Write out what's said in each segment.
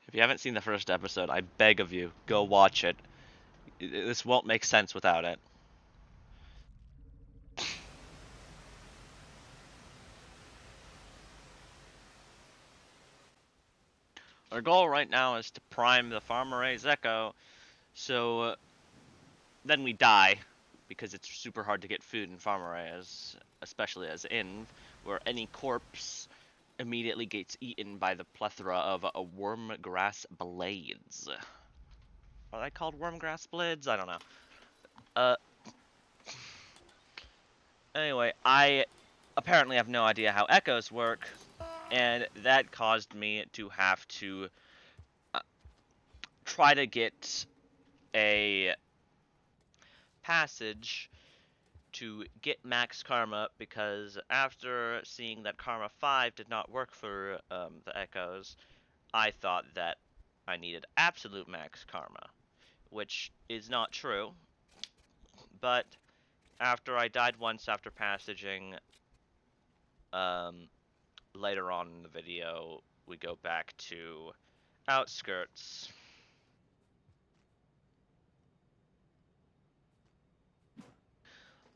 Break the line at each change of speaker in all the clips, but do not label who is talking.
If you haven't seen the first episode, I beg of you, go watch it. This won't make sense without it. Our goal right now is to prime the Farm-Raised Echo, so then we die, because it's super hard to get food in Farm-Raised, especially as in, where any corpse immediately gets eaten by the plethora of wormgrass blades. Are they called wormgrass blades? I don't know. Uh, anyway, I apparently have no idea how echoes work, and that caused me to have to uh, try to get a passage to get max karma, because after seeing that karma 5 did not work for the echoes, I thought that I needed absolute max karma, which is not true. But after I died once after passaging, um, later on in the video, we go back to outskirts.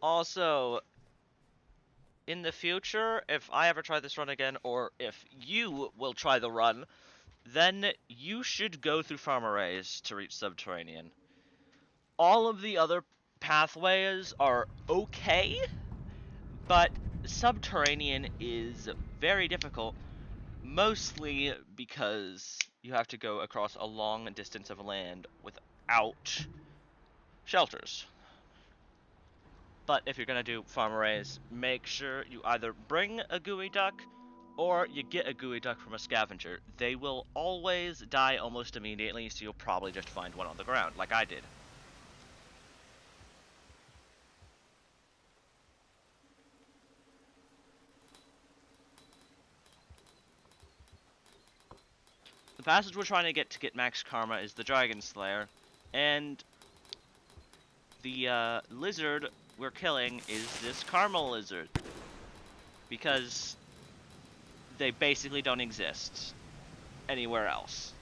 Also, in the future, if I ever try this run again, or if you will try the run, then you should go through Farm-Raised to reach Subterranean. All of the other pathways are okay, but Subterranean is very difficult, mostly because you have to go across a long distance of land without shelters. But if you're going to do Farm-Raised, make sure you either bring a Geoduck or you get a Geoduck from a scavenger. They will always die almost immediately, so you'll probably just find one on the ground, like I did. The passage we're trying to get max karma is the Dragon Slayer, and the lizard we're killing is this Karma Lizard, because they basically don't exist anywhere else.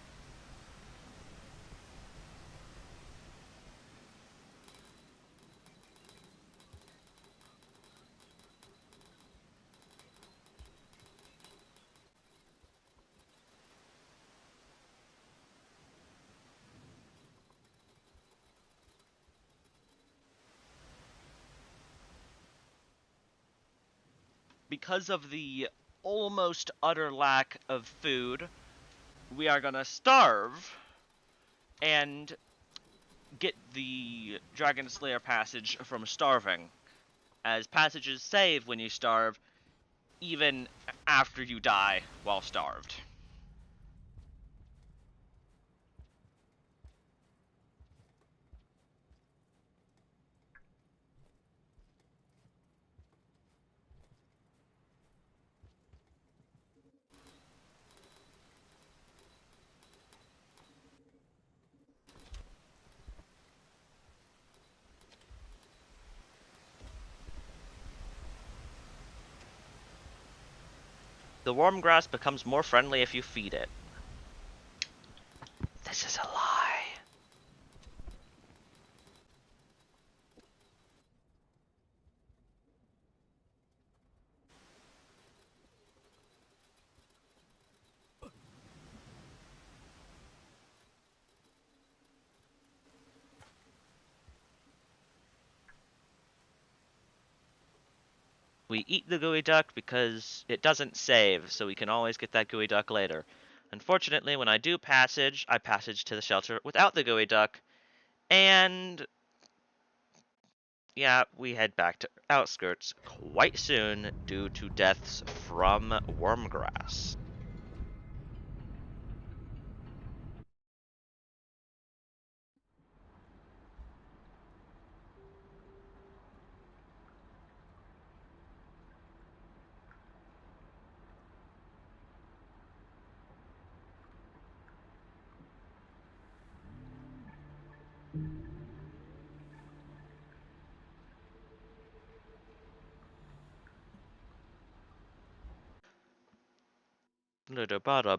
Because of the almost utter lack of food, we are gonna starve and get the Dragon Slayer passage from starving, as passages save when you starve, even after you die while starved. The wormgrass becomes more friendly if you feed it. This is a lie. We eat the Geoduck because it doesn't save, so we can always get that Geoduck later. Unfortunately, when I do passage, I passage to the shelter without the Geoduck, and yeah, we head back to outskirts quite soon due to deaths from wormgrass.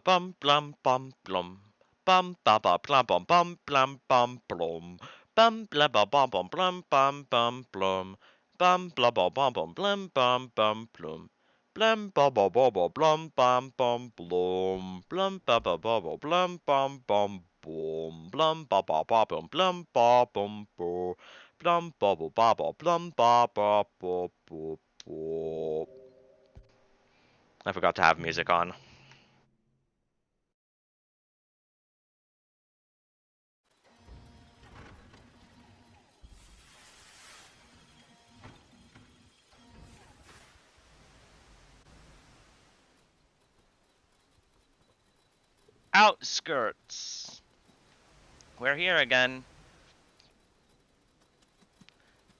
Bum blum bum blum. Bum ba ba blam bum bum blam bum blum. Bum bla ba bum bum blum bum bum blum. Bum bla ba bum bum blum bum bum blum. Blum ba ba ba ba blum bum bum blum. Blum ba ba ba ba blum bum bum boom. Blum ba ba ba bum blum ba bum boo. Blum ba ba ba ba blum ba ba bo bo bo. I forgot to have music on. Outskirts. We're here again.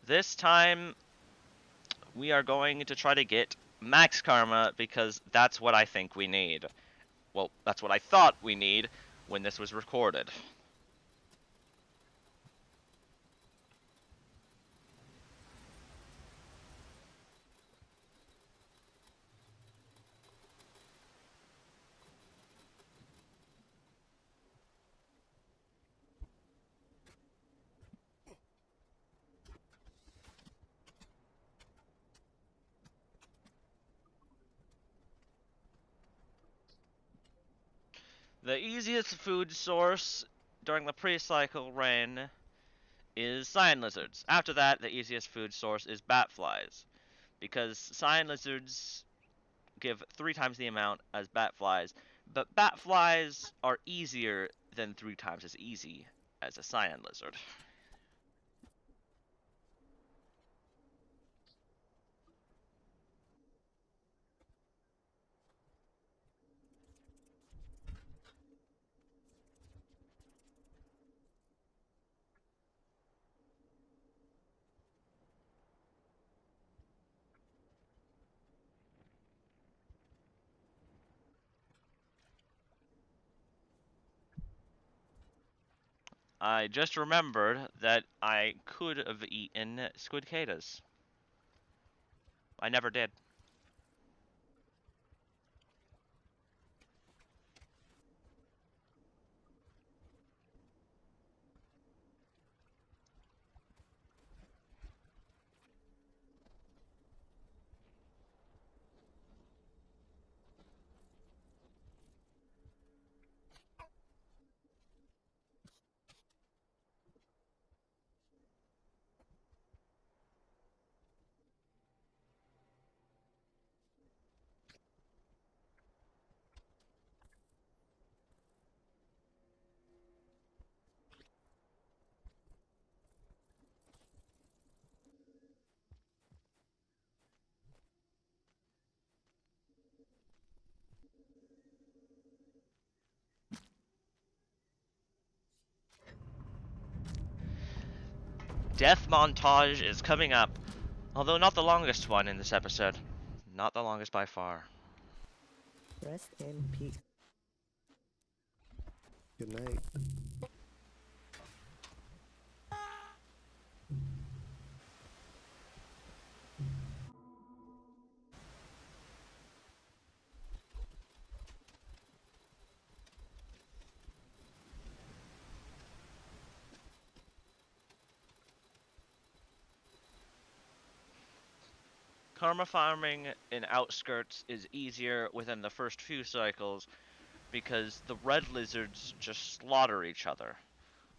This time, we are going to try to get max karma because that's what I think we need. Well, that's what I thought we need when this was recorded. The easiest food source during the pre-cycle reign is cyan lizards. After that, the easiest food source is bat flies, because cyan lizards give 3 times the amount as bat flies, but bat flies are easier than 3 times as easy as a cyan lizard. I just remembered that I could have eaten squidcadas. I never did. Death montage is coming up, although not the longest one in this episode. Not the longest by far.
Rest in peace.
Good night.
Karma farming in outskirts is easier within the first few cycles because the red lizards just slaughter each other.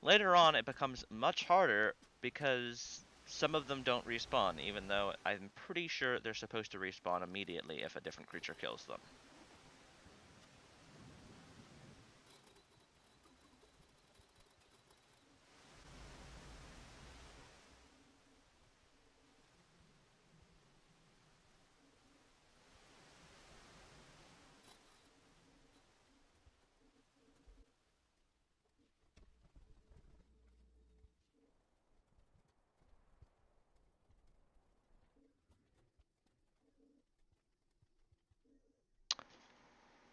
Later on, it becomes much harder because some of them don't respawn, even though I'm pretty sure they're supposed to respawn immediately if a different creature kills them.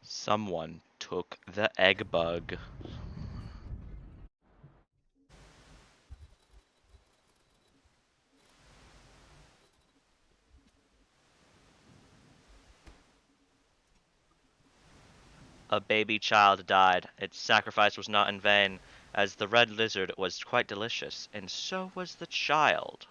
Someone took the egg bug. A baby child died. Its sacrifice was not in vain, as the red lizard was quite delicious, and so was the child.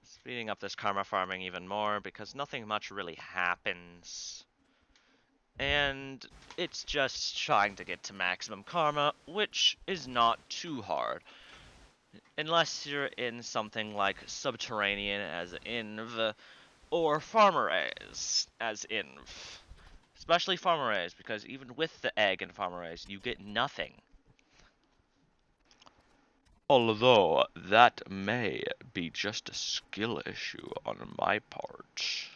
Speeding up this karma farming even more, because nothing much really happens. And it's just trying to get to maximum karma, which is not too hard. Unless you're in something like Subterranean as Inv, or Farmeraze as Inv. Especially Farmeraze, because even with the egg in Farmeraze, you get nothing. Although, that may be just a skill issue on my part.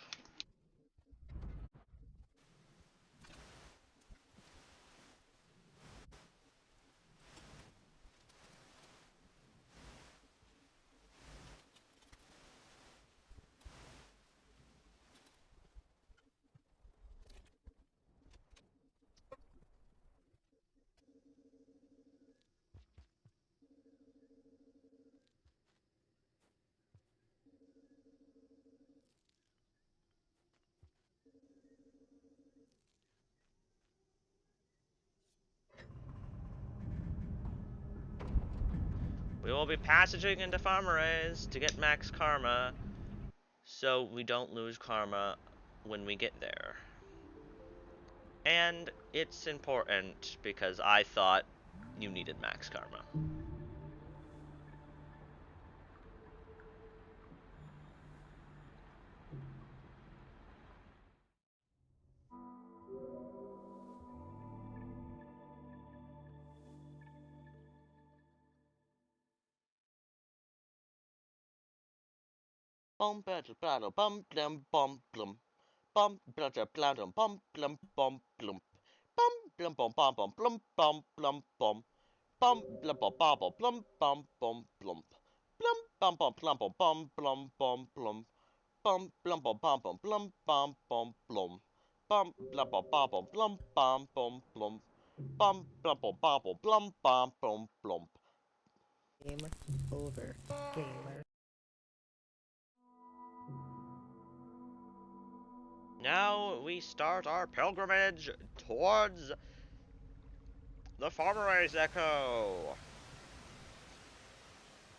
We will be passaging into Farmeraze to get max karma, so we don't lose karma when we get there. And it's important because I thought you needed max karma. Bum bada bada bum blum bum blum. Bum bada bada bum blum bum blum. Bum blum bum bum bum blum bum blum bum. Bum blum bum bum bum blum bum bum blum. Blum bum bum blum bum bum blum bum blum. Bum blum bum bum bum blum bum bum blum. Bum blum bum bum bum blum bum bum blum. Bum blum bum bum bum blum bum bum blum.
Game over, gamer.
Now we start our pilgrimage towards the Farmeraze Echo.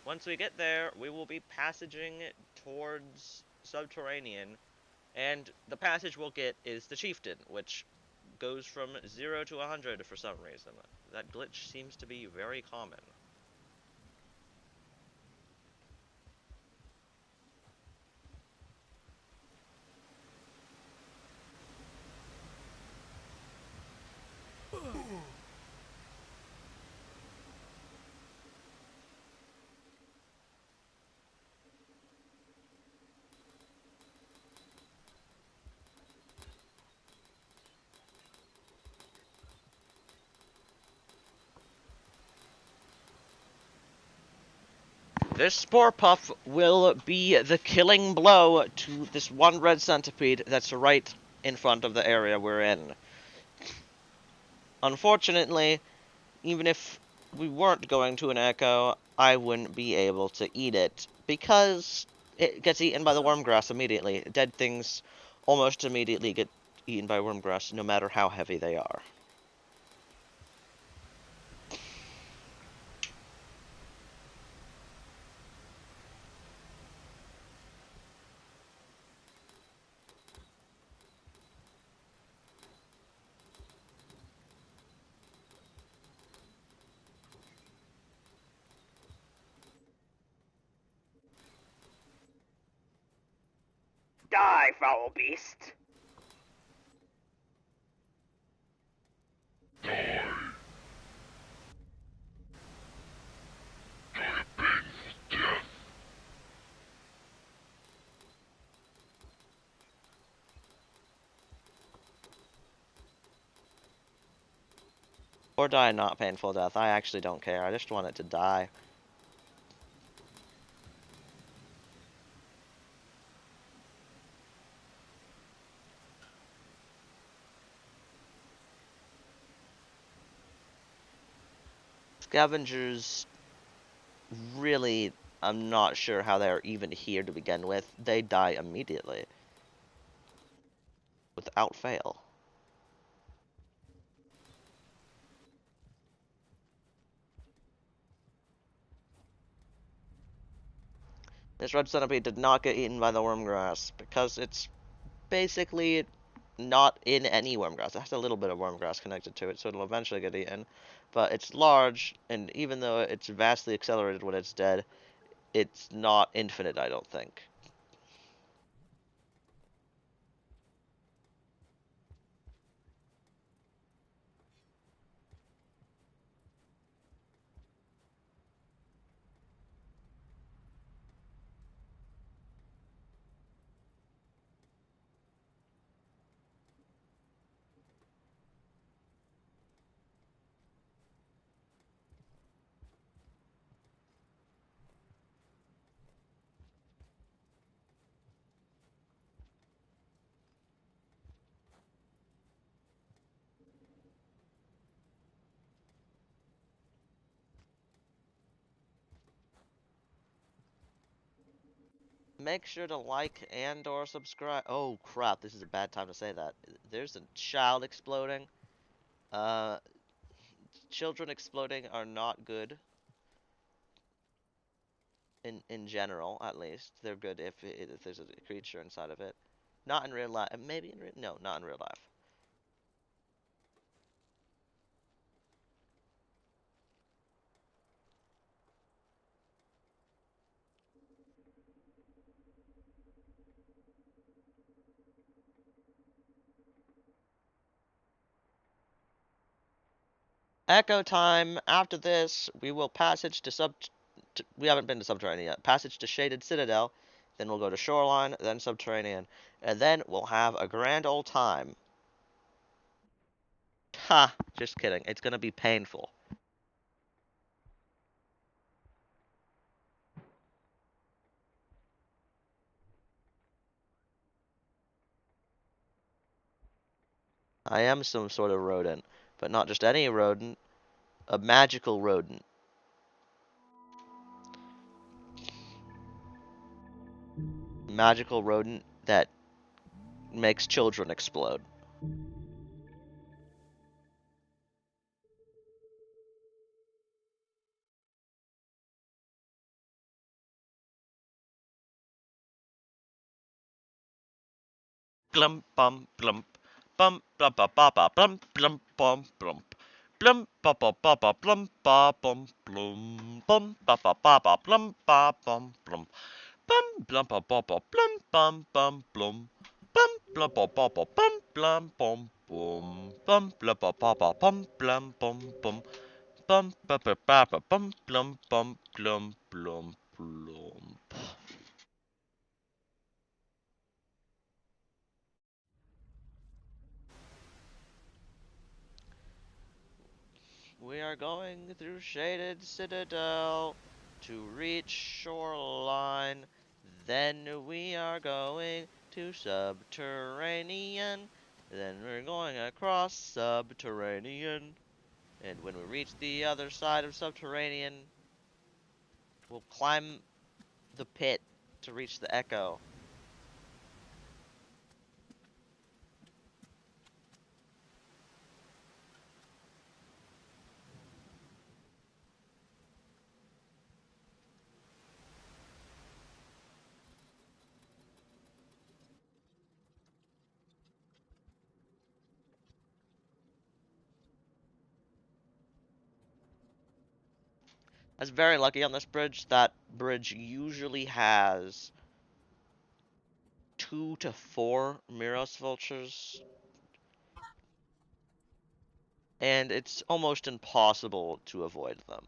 Once we get there, we will be passaging towards Subterranean, and the passage we'll get is the Chieftain, which goes from 0 to 100 for some reason. That glitch seems to be very common. This Spore Puff will be the killing blow to this one red centipede that's right in front of the area we're in. Unfortunately, even if we weren't going to an Echo, I wouldn't be able to eat it, because it gets eaten by the wormgrass immediately. Dead things almost immediately get eaten by wormgrass, no matter how heavy they are.
Die, foul beast!
Or die a not painful death. I actually don't care. I just want it to die. Scavengers, really, I'm not sure how they're even here to begin with. They die immediately. Without fail. This red centipede did not get eaten by the wormgrass because it's basically not in any wormgrass. It has a little bit of wormgrass connected to it, so it'll eventually get eaten. But it's large, and even though it's vastly accelerated when it's dead, it's not infinite, I don't think. Make sure to like and or subscribe. Oh crap, this is a bad time to say that. There's a child exploding. Uh, Children exploding are not good. In general, at least. They're good if there's a creature inside of it. Not in real life. Maybe in real... No, not in real life. Echo time. After this, we will passage to we haven't been to Subterranean yet. Passage to Shaded Citadel. Then we'll go to Shoreline, then Subterranean. And then we'll have a grand old time. Ha! Just kidding. It's gonna be painful. I am some sort of rodent. But not just any rodent. A magical rodent. Magical rodent that makes children explode. Glump bum glump. Bum blah ba ba ba blum blum bum blump. Blum ba ba ba ba blum ba bum blum. Bum ba ba ba ba blum ba bum blum. Bum blum ba ba ba blum bum bum blum. Bum blah ba ba ba bum blum bum bum. Bum blah ba ba ba bum blum bum bum. Bum ba ba ba ba bum blum bum blum blum blum. We are going through Shaded Citadel to reach Shoreline. Then we are going to Subterranean. Then we're going across Subterranean. And when we reach the other side of Subterranean, we'll climb the pit to reach the Echo. I was very lucky on this bridge. That bridge usually has 2 to 4 Miros Vultures, and it's almost impossible to avoid them.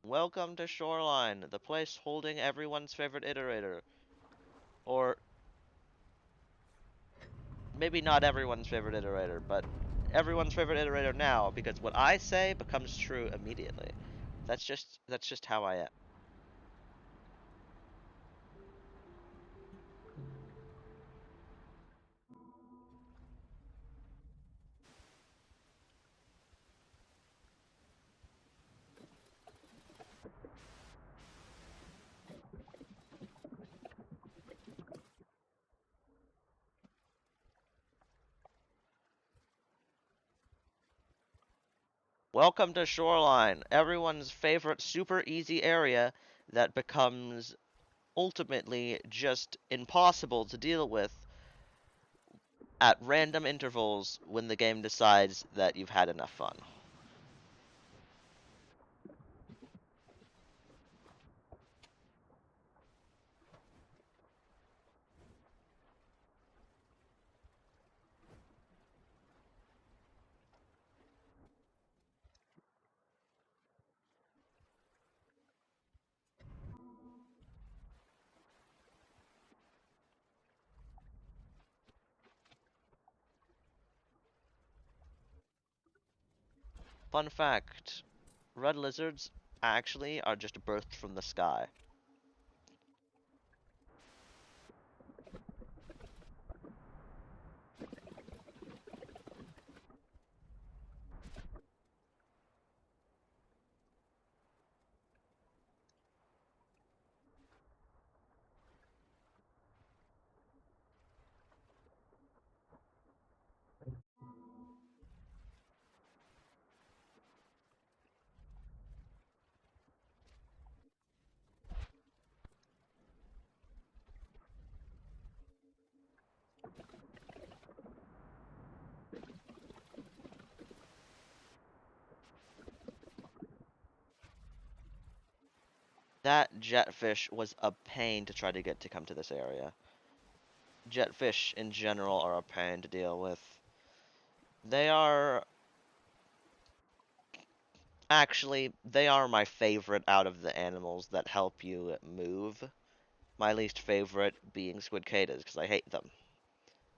Welcome to Shoreline, the place holding everyone's favorite iterator. Or maybe not everyone's favorite iterator, but everyone's favorite iterator now, because what I say becomes true immediately. That's just how I am. Welcome to Shoreline, everyone's favorite super easy area that becomes ultimately just impossible to deal with at random intervals when the game decides that you've had enough fun. Fun fact, red lizards actually are just birthed from the sky. That jetfish was a pain to try to get to come to this area. Jetfish in general are a pain to deal with. They are actually, they are my favorite out of the animals that help you move. My least favorite being squidcadas, because I hate them.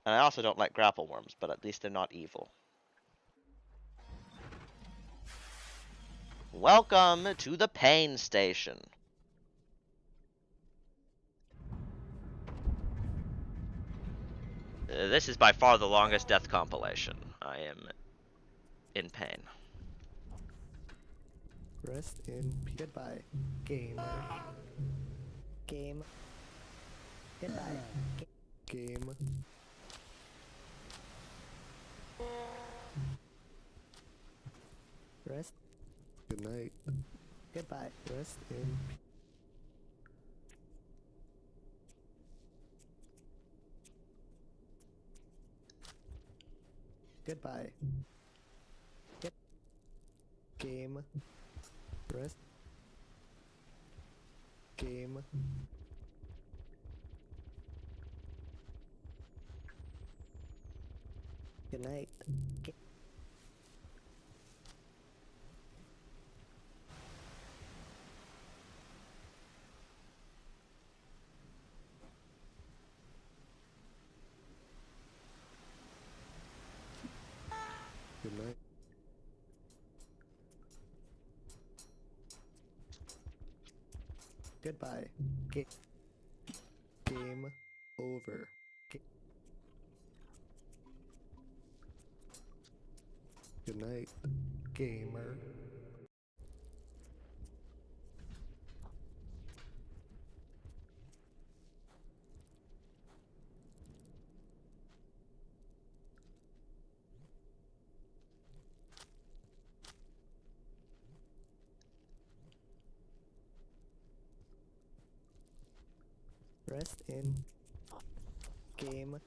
And I also don't like grapple worms, but at least they're not evil. Welcome to the Pain Station. This is by far the longest death compilation. I am in pain.
Rest in peace. Goodbye, gamer. Game. Goodbye. Game. Rest. Good night. Goodbye. Rest in peace. Goodbye. Game. Rest. Game. Good night. Good night. Goodbye. Game over. Good night, gamer. Rest in game.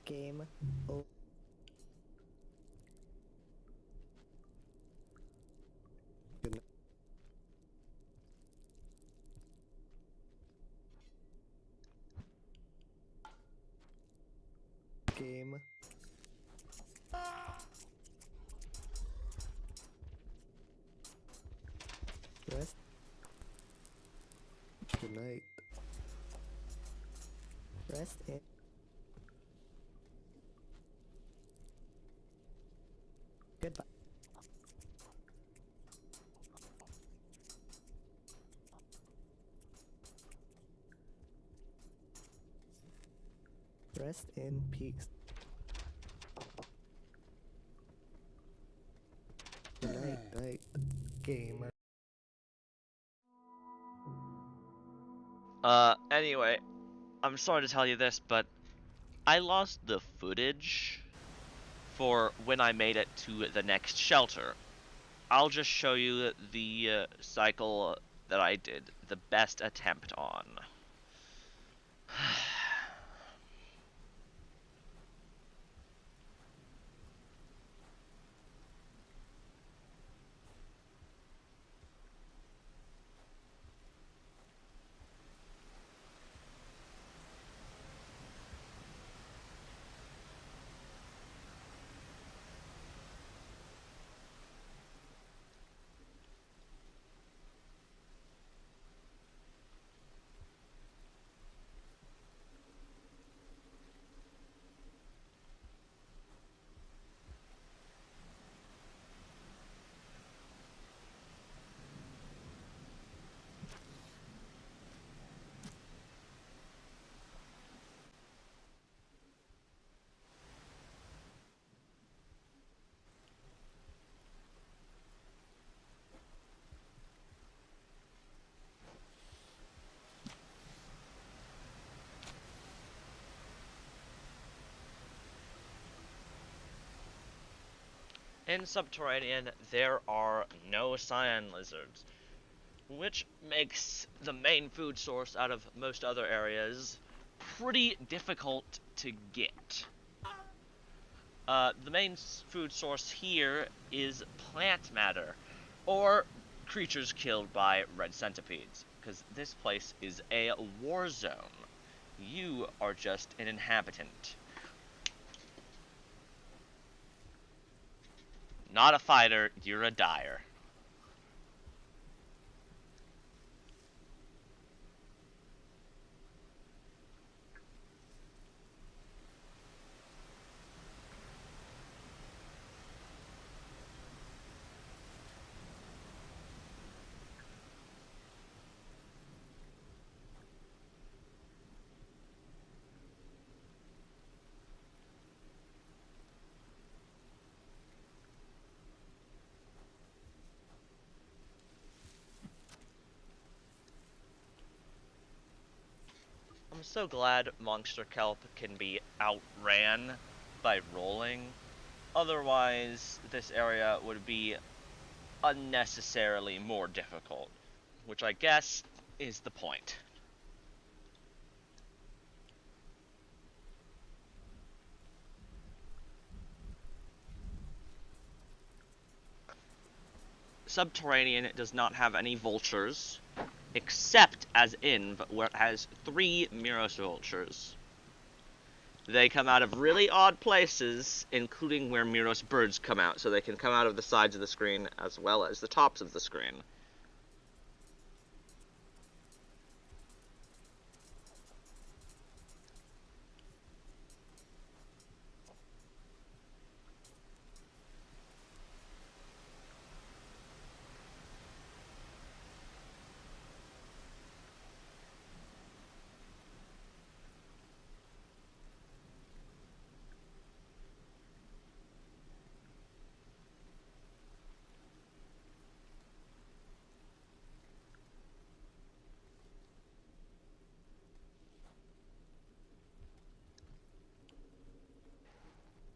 Game. Oh. Good night. Game. Rest. Good night. Rest in. Goodbye. Rest in peace. Good night, gamer.
Anyway, I'm sorry to tell you this, but I lost the footage for when I made it to the next shelter. I'll just show you the cycle that I did the best attempt on. In Subterranean, there are no cyan lizards, which makes the main food source out of most other areas pretty difficult to get. The main food source here is plant matter, or creatures killed by red centipedes, because this place is a war zone. You are just an inhabitant. Not a fighter, you're a dyer. I'm so glad Monster Kelp can be outran by rolling. Otherwise, this area would be unnecessarily more difficult, which I guess is the point. Subterranean does not have any vultures, except as Inv, where it has 3 Miros vultures. They come out of really odd places, including where Miros birds come out, so they can come out of the sides of the screen as well as the tops of the screen.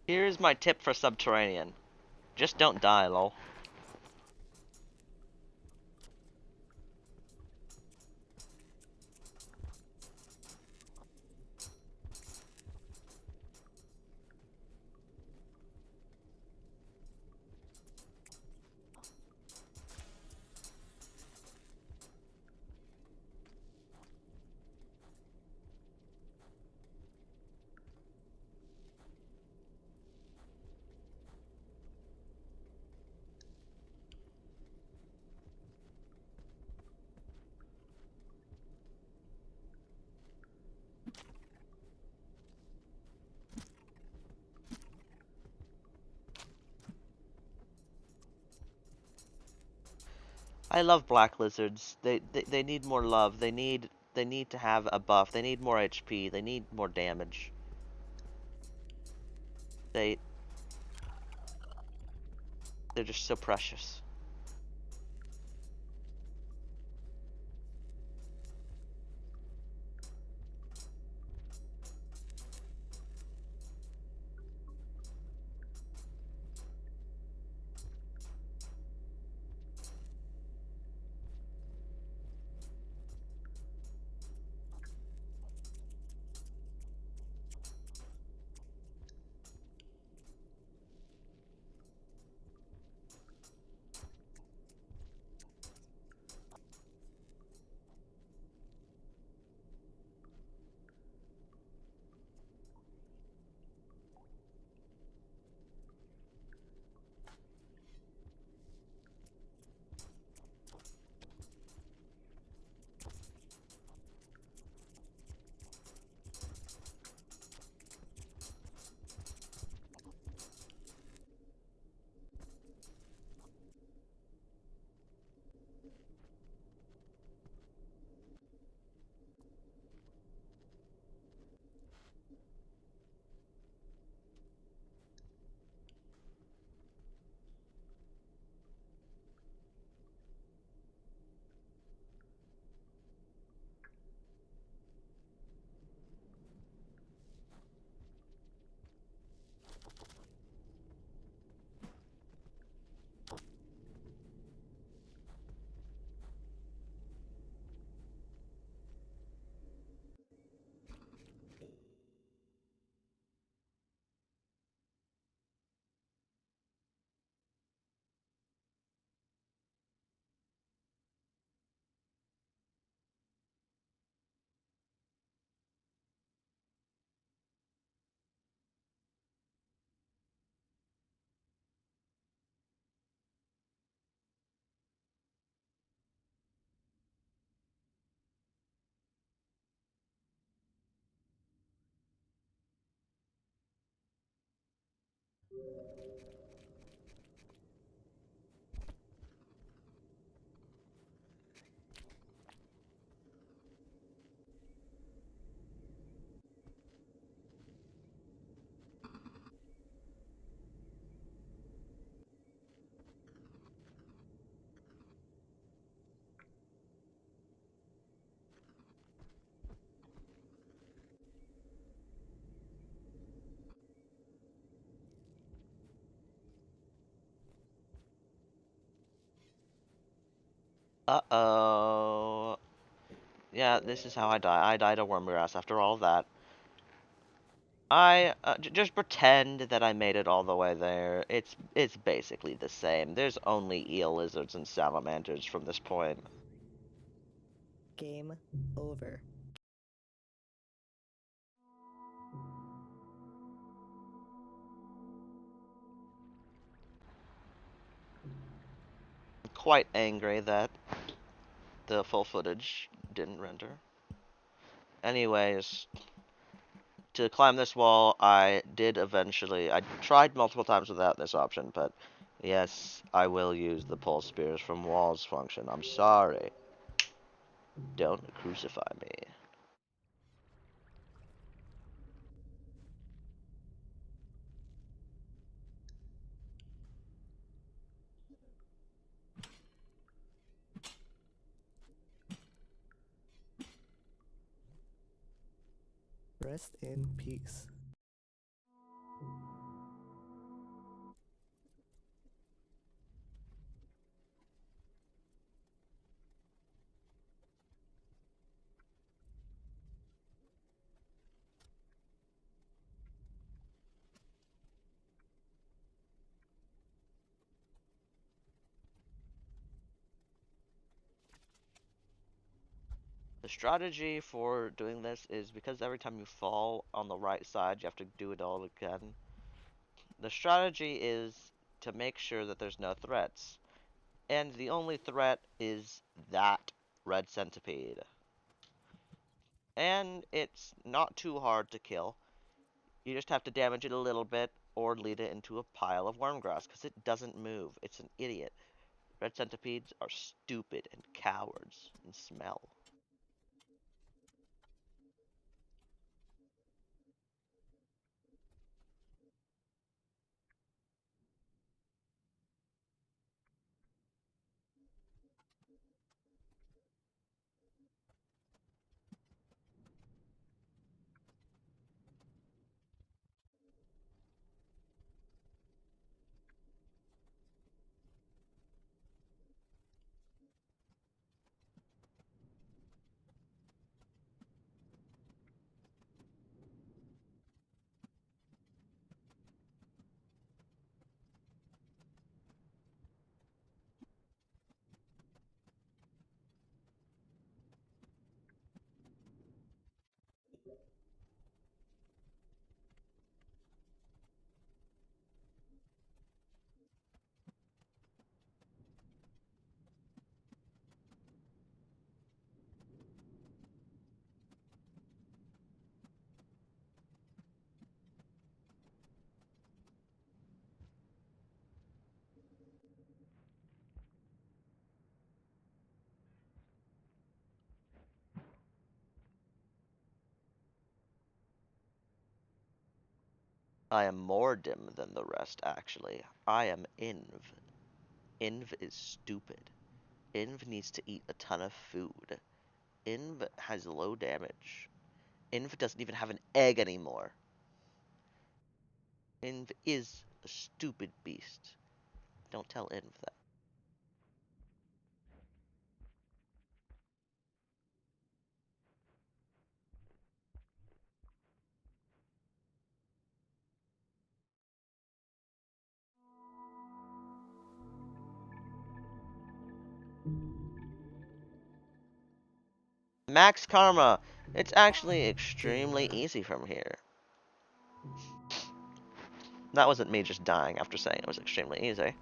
Here's my tip for Subterranean. Just don't die, lol. I love black lizards. They need more love. They need to have a buff. They need more HP. They need more damage. They're just so precious.
Uh-oh. Yeah, this is how I die. I died of wormgrass after all of that. Just pretend that I made it all the way there. It's basically the same. There's only eel lizards and salamanders from this point.
Game over.
I'm quite angry that the full footage didn't render. Anyways, to climb this wall, I did eventually. I tried multiple times without this option, but yes, I will use the pulse spears from walls function. I'm sorry. Don't crucify me.
Rest in peace.
The strategy for doing this is because every time you fall on the right side, you have to do it all again. The strategy is to make sure that there's no threats. And the only threat is that red centipede. And it's not too hard to kill. You just have to damage it a little bit or lead it into a pile of wormgrass because it doesn't move. It's an idiot. Red centipedes are stupid and cowards and smell. I am more dim than the rest, actually. I am Inv. Inv is stupid. Inv needs to eat a ton of food. Inv has low damage. Inv doesn't even have an egg anymore. Inv is a stupid beast. Don't tell Inv that. Max Karma! It's actually extremely easy from here. That wasn't me just dying after saying it was extremely easy.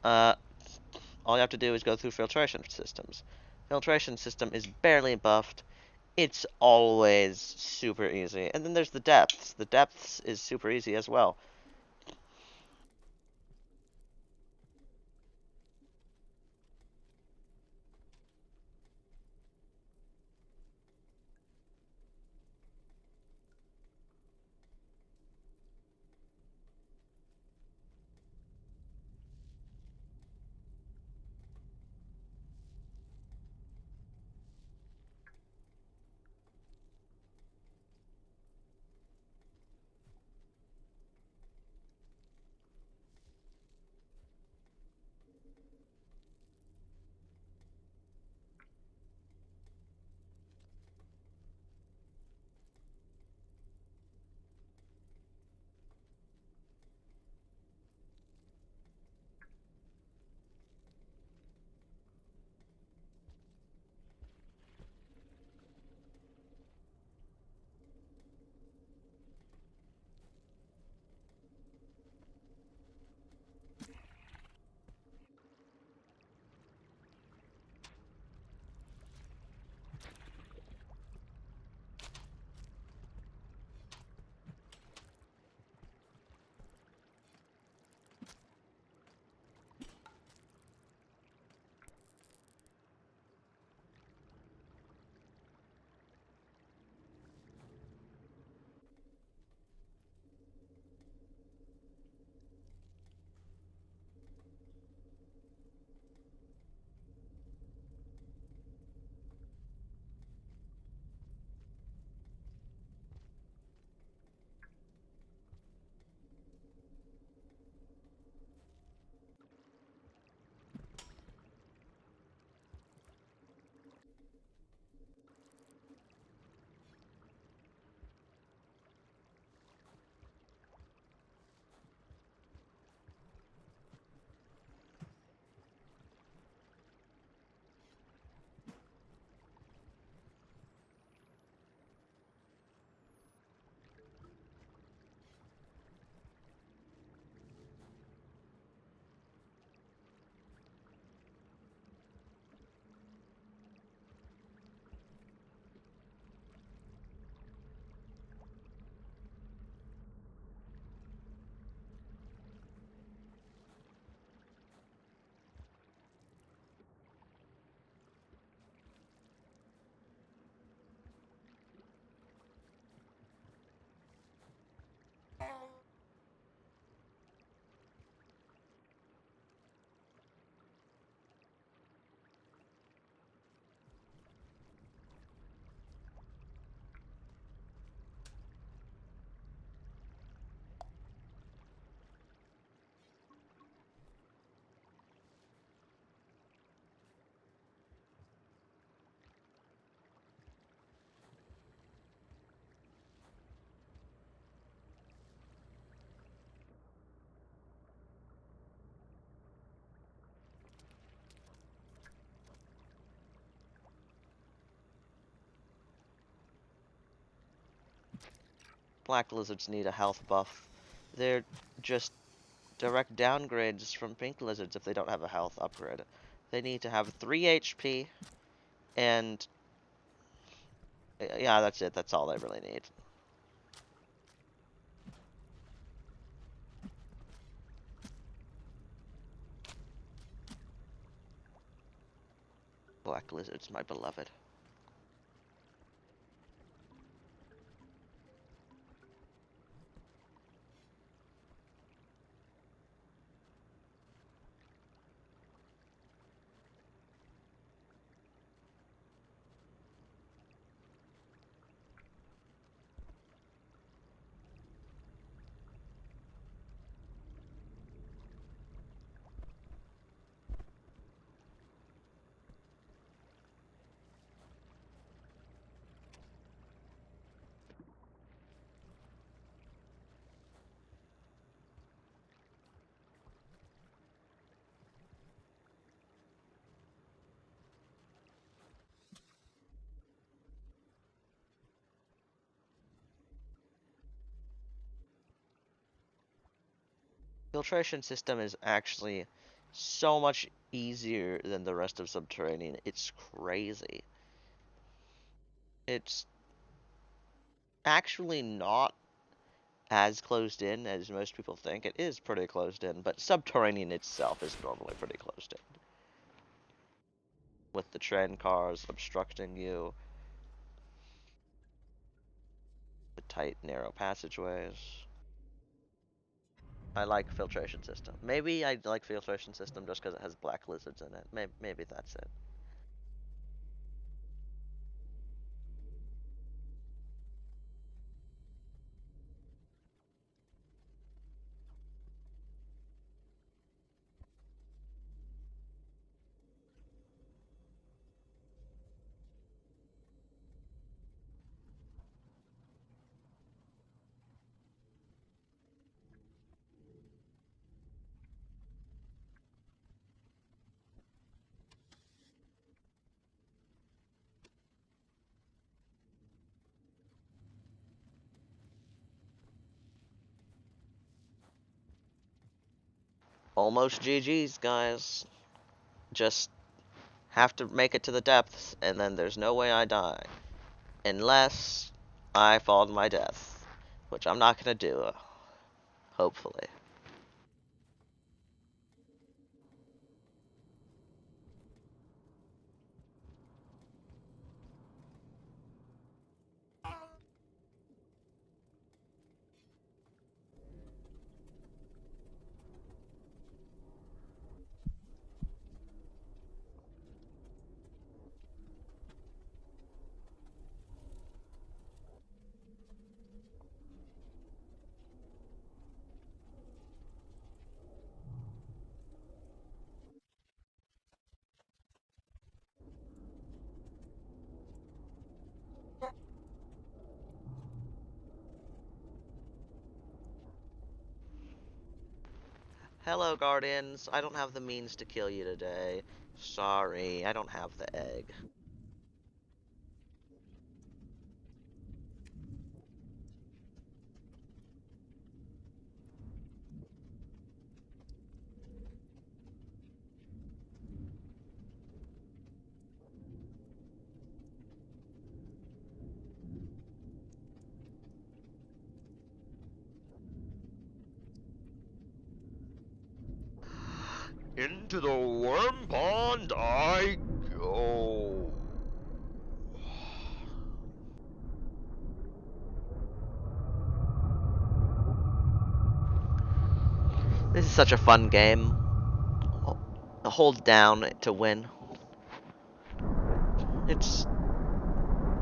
Uh, all you have to do is go through filtration systems. Filtration system is barely buffed. It's always super easy. And then there's the depths. The depths is super easy as well. black lizards need a health buff. They're just direct downgrades from pink lizards if they don't have a health upgrade. They need to have 3 HP, and yeah, that's it. That's all they really need. Black lizards, my beloved. Filtration system is actually so much easier than the rest of Subterranean. It's crazy. It's actually not as closed in as most people think. It is pretty closed in, but Subterranean itself is normally pretty closed in. With the train cars obstructing you, the tight, narrow passageways. I like filtration system. Maybe I like filtration system just because it has black lizards in it. Maybe that's it. Almost GG's, guys. Just have to make it to the depths, and then there's no way I die. Unless I fall to my death. Which I'm not gonna do, hopefully. Hello, Guardians. I don't have the means to kill you today. Sorry, I don't have the egg.
Into the worm pond I go.
This is such a fun game. Hold down to win. It's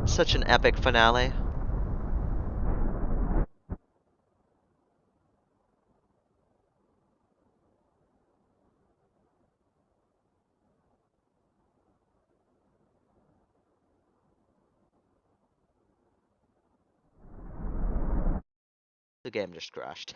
such an epic finale. The game just crashed.